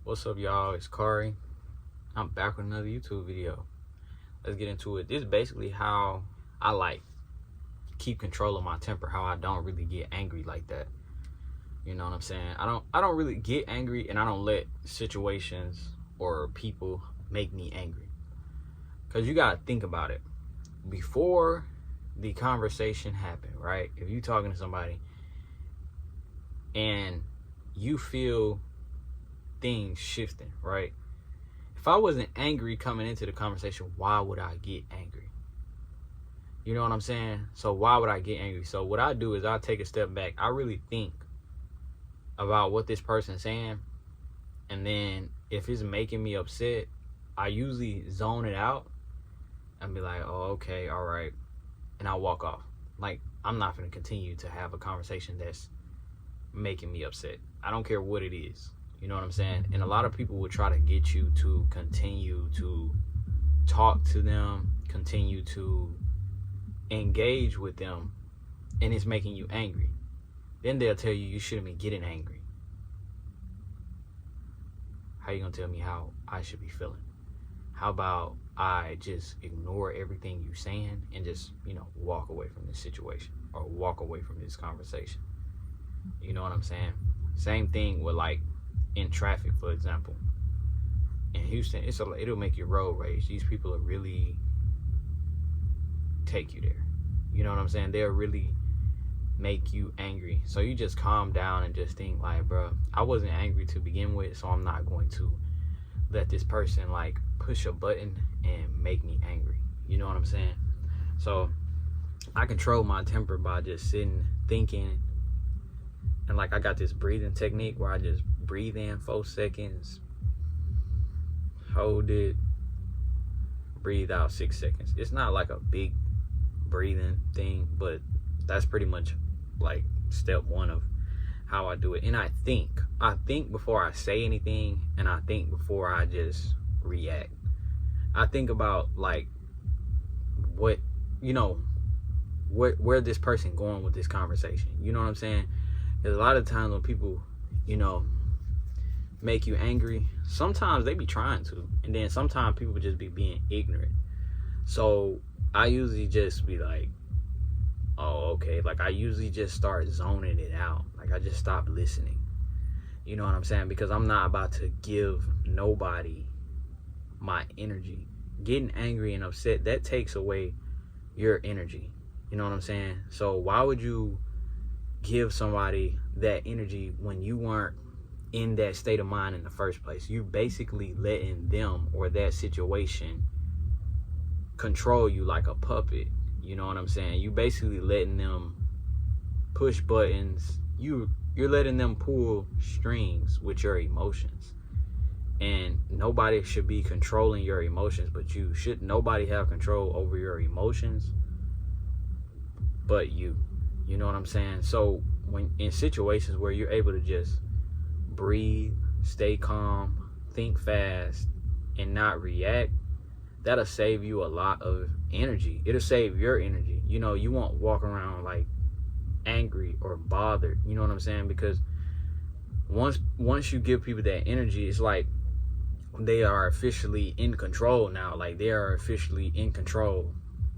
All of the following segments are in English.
What's up, y'all? It's Kari. I'm back with another YouTube video. Let's get into it. This is basically how I keep control of my temper, how I don't really get angry like that. You know what I'm saying? I don't really get angry, and I don't let situations or people make me angry. Cause you gotta think about it. Before the conversation happened, right? If you talking to somebody and you feel things shifting, right? If I wasn't angry coming into the conversation, why would I get angry? You know what I'm saying? So why would I get angry? So what I do is I take a step back. I really think about what this person's saying, and then if it's making me upset, I usually zone it out and be like, oh, okay, all right, and I walk off. Like, I'm not going to continue to have a conversation that's making me upset. I don't care what it is. You know what I'm saying? And a lot of people will try to get you to continue to talk to them, continue to engage with them, and it's making you angry. Then they'll tell you shouldn't be getting angry. How you gonna tell me how I should be feeling? How about I just ignore everything you're saying and just, walk away from this situation or walk away from this conversation? You know what I'm saying? Same thing with, like, in traffic, for example. In Houston, it'll make your road rage. These people will really take you there. You know what I'm saying? They'll really make you angry. So you just calm down and just think, like, bro, I wasn't angry to begin with, so I'm not going to let this person, like, push a button and make me angry. You know what I'm saying? So I control my temper by just sitting, thinking, and, like, I got this breathing technique where I just breathe in 4 seconds, hold it, breathe out 6 seconds. It's not like a big breathing thing, but that's pretty much like step one of how I do it. And I think before I say anything, and I think before I just react. I think about, like, what, where this person going with this conversation. You know what I'm saying? Because a lot of times when people, make you angry, sometimes they be trying to, and then sometimes people just be being ignorant. So I usually just be like, oh, okay. Like, I usually just start zoning it out. Like, I just stop listening. You know what I'm saying? Because I'm not about to give nobody my energy. Getting angry and upset, that takes away your energy. You know what I'm saying? So why would you give somebody that energy when you weren't in that state of mind in the first place? You basically letting them or that situation control you like a puppet. You know what I'm saying? You basically letting them push buttons. You're letting them pull strings with your emotions. And nobody should be controlling your emotions but you. Nobody have control over your emotions but you. You know what I'm saying? So when in situations where you're able to just breathe, stay calm, think fast, and not react, that'll save you a lot of energy. It'll save your energy. You won't walk around like angry or bothered. You know what I'm saying? Because once you give people that energy, it's like they are officially in control now. Like, they are officially in control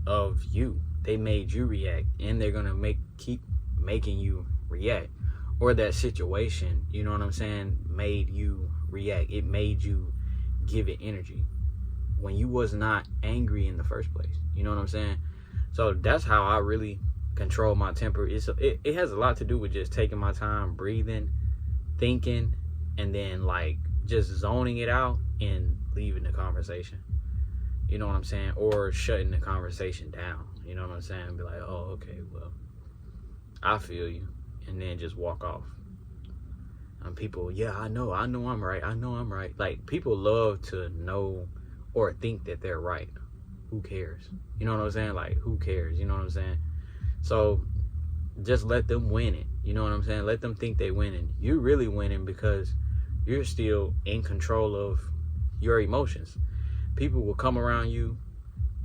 of you. They made you react, and they're gonna keep making you react. Or that situation, you know what I'm saying, made you react. It made you give it energy when you was not angry in the first place. You know what I'm saying? So that's how I really control my temper. It has a lot to do with just taking my time, breathing, thinking, and then, like, just zoning it out and leaving the conversation. You know what I'm saying? Or shutting the conversation down. You know what I'm saying? Be like, oh, okay, well, I feel you. And then just walk off. And people, yeah, I know I'm right. I know I'm right. Like, people love to know or think that they're right. Who cares? You know what I'm saying? Like, who cares? You know what I'm saying? So just let them win it. You know what I'm saying? Let them think they winning. You're really winning because you're still in control of your emotions. People will come around you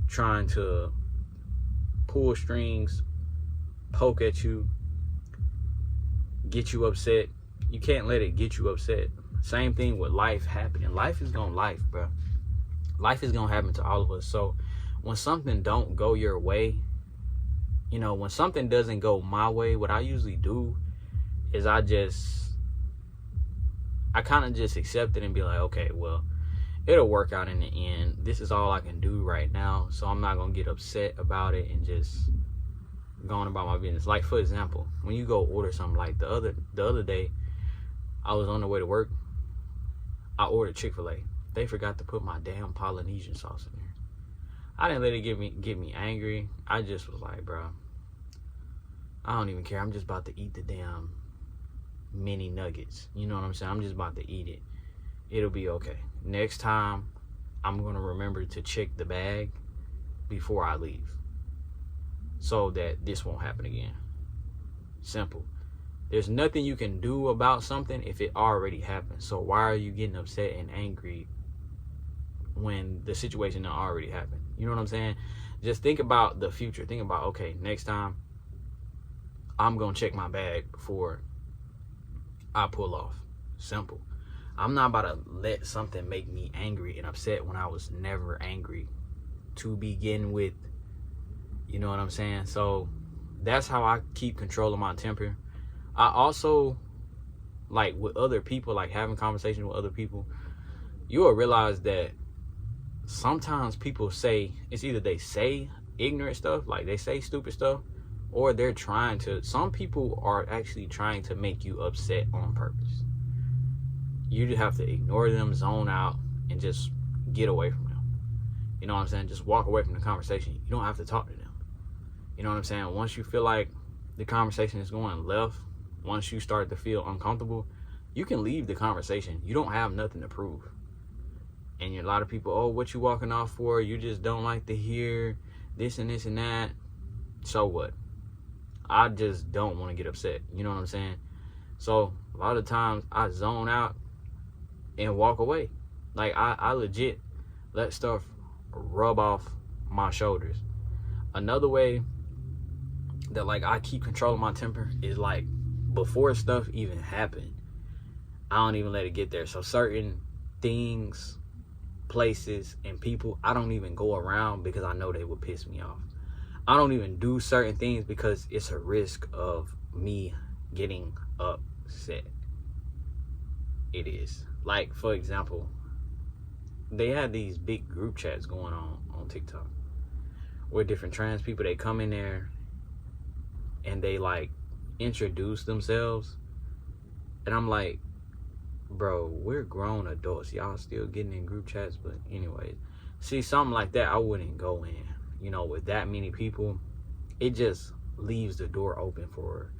trying to pull strings, poke at you, get you upset. You can't let it get you upset. Same thing with life happening. Life is gonna life, bro. Life is gonna happen to all of us. So when something don't go your way, you know, when something doesn't go my way, what I usually do is I kind of just accept it and be like, okay, well, it'll work out in the end. This is all I can do right now, so I'm not gonna get upset about it and just going about my business. Like, for example, when you go order something, like the other day, I was on the way to work. I ordered Chick-fil-A. They forgot to put my damn Polynesian sauce in there. I didn't let it get me angry. I just was like, bro, I don't even care. I'm just about to eat the damn mini nuggets. You know what I'm saying? I'm just about to eat it. It'll be okay. Next time, I'm gonna remember to check the bag before I leave, so that this won't happen again. Simple. There's nothing you can do about something if it already happened. So why are you getting upset and angry when the situation already happened? You know what I'm saying? Just think about the future. Think about, okay, next time I'm gonna check my bag before I pull off. Simple. I'm not about to let something make me angry and upset when I was never angry to begin with. You know what I'm saying? So that's how I keep control of my temper. I also, like, with other people, like having conversations with other people, you will realize that sometimes people say, it's either they say ignorant stuff, like they say stupid stuff, or they're trying to, some people are actually trying to make you upset on purpose. You just have to ignore them, zone out, and just get away from them. You know what I'm saying? Just walk away from the conversation. You don't have to talk to them. You know what I'm saying? Once you feel like the conversation is going left, once you start to feel uncomfortable, you can leave the conversation. You don't have nothing to prove. And a lot of people, oh, what you walking off for? You just don't like to hear this and this and that. So what? I just don't want to get upset. You know what I'm saying? So a lot of times I zone out and walk away. Like, I legit let stuff rub off my shoulders. Another way that, like, I keep controlling my temper is, like, before stuff even happened, I don't even let it get there. So certain things, places, and people, I don't even go around because I know they would piss me off. I don't even do certain things because it's a risk of me getting upset. It is. Like, for example, they have these big group chats going on TikTok where different trans people, they come in there and they, like, introduce themselves, and I'm like, bro, we're grown adults, y'all still getting in group chats. But anyways, see, something like that I wouldn't go in. You know, with that many people, it just leaves the door open for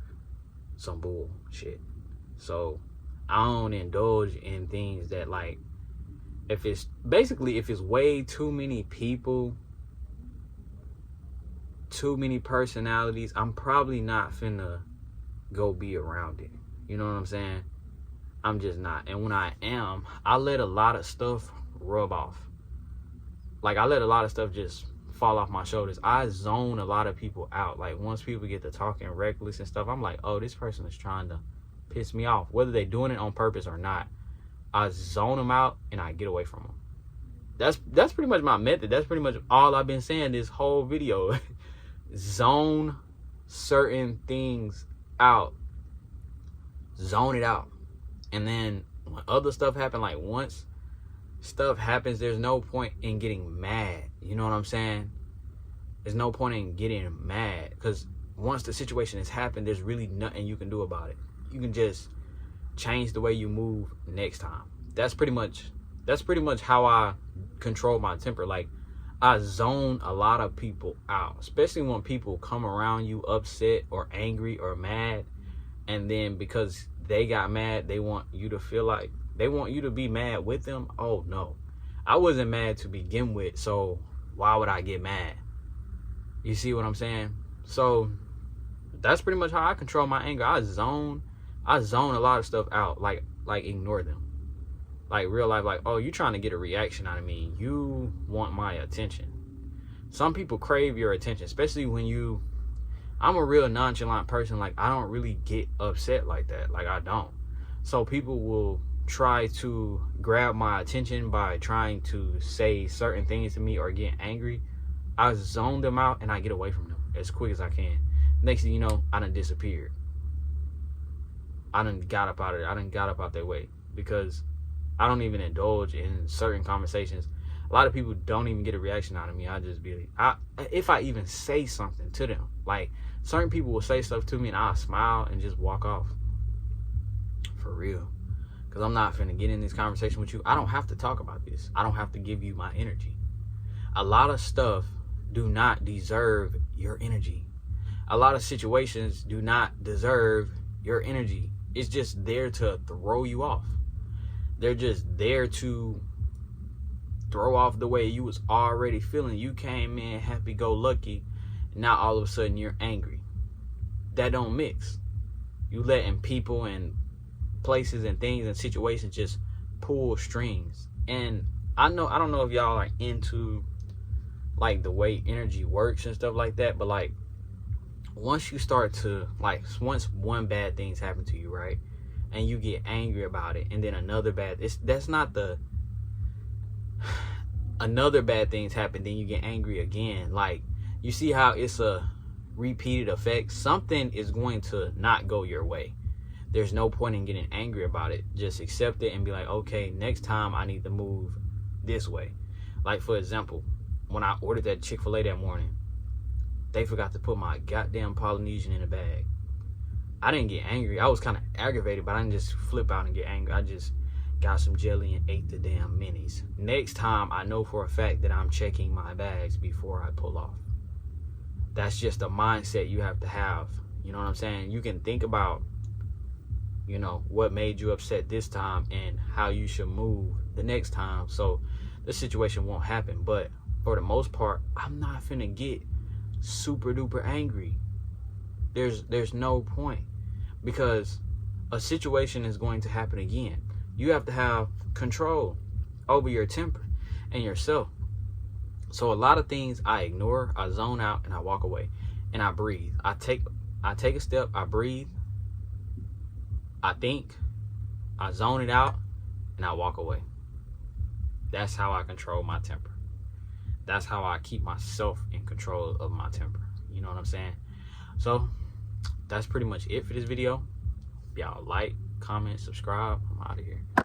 some bullshit. So I don't indulge in things that, like, if it's way too many people, too many personalities, I'm probably not finna go be around it. You know what I'm saying? I'm just not. And when I am, I let a lot of stuff rub off. Like, I let a lot of stuff just fall off my shoulders. I zone a lot of people out. Like, once people get to talking reckless and stuff, I'm like, oh, this person is trying to piss me off. Whether they're doing it on purpose or not, I zone them out and I get away from them. That's pretty much my method. That's pretty much all I've been saying this whole video. Zone certain things out. Zone it out. And then when other stuff happens, like, once stuff happens, there's no point in getting mad. You know what I'm saying? There's no point in getting mad, because once the situation has happened, there's really nothing you can do about it. You can just change the way you move next time. That's pretty much how I control my temper. Like, I zone a lot of people out, especially when people come around you upset or angry or mad, and then because they got mad, they want you to feel like they want you to be mad with them. Oh no, I wasn't mad to begin with, so why would I get mad? You see what I'm saying? So that's pretty much how I control my anger. I zone a lot of stuff out, like ignore them. Like, real life, like, oh, you trying to get a reaction out of me. You want my attention. Some people crave your attention, especially when I'm a real nonchalant person. Like, I don't really get upset like that. Like, I don't. So people will try to grab my attention by trying to say certain things to me or get angry, I zone them out and I get away from them as quick as I can. Next thing you know, I done disappeared. I done got up out of it. I done got up out their way, because I don't even indulge in certain conversations. A lot of people don't even get a reaction out of me. I just be like, if I even say something to them, like certain people will say stuff to me and I'll smile and just walk off. For real. Because I'm not finna get in this conversation with you. I don't have to talk about this. I don't have to give you my energy. A lot of stuff do not deserve your energy. A lot of situations do not deserve your energy. It's just there to throw you off. They're just there to throw off the way you was already feeling. You came in happy-go-lucky, now all of a sudden you're angry. That don't mix. You letting people and places and things and situations just pull strings. And I don't know if y'all are into like the way energy works and stuff like that, but like once you start to once one bad thing's happened to you, right, and you get angry about it, and then another bad thing's happened, then you get angry again. Like, you see how it's a repeated effect? Something is going to not go your way. There's no point in getting angry about it. Just accept it and be like, okay, next time I need to move this way. Like, for example, when I ordered that Chick-fil-A that morning, they forgot to put my goddamn Polynesian in a bag. I didn't get angry. I was kind of aggravated, but I didn't just flip out and get angry. I just got some jelly and ate the damn minis. Next time, I know for a fact that I'm checking my bags before I pull off. That's just a mindset you have to have. You know what I'm saying? You can think about, you know, what made you upset this time and how you should move the next time, so the situation won't happen. But for the most part, I'm not finna get super duper angry. There's no point, because a situation is going to happen again. You have to have control over your temper and yourself. So a lot of things I ignore, I zone out, and I walk away, and I breathe. I take a step, I breathe, I think, I zone it out, and I walk away. That's how I control my temper. That's how I keep myself in control of my temper. You know what I'm saying? So that's pretty much it for this video. Y'all like, comment, subscribe. I'm out of here.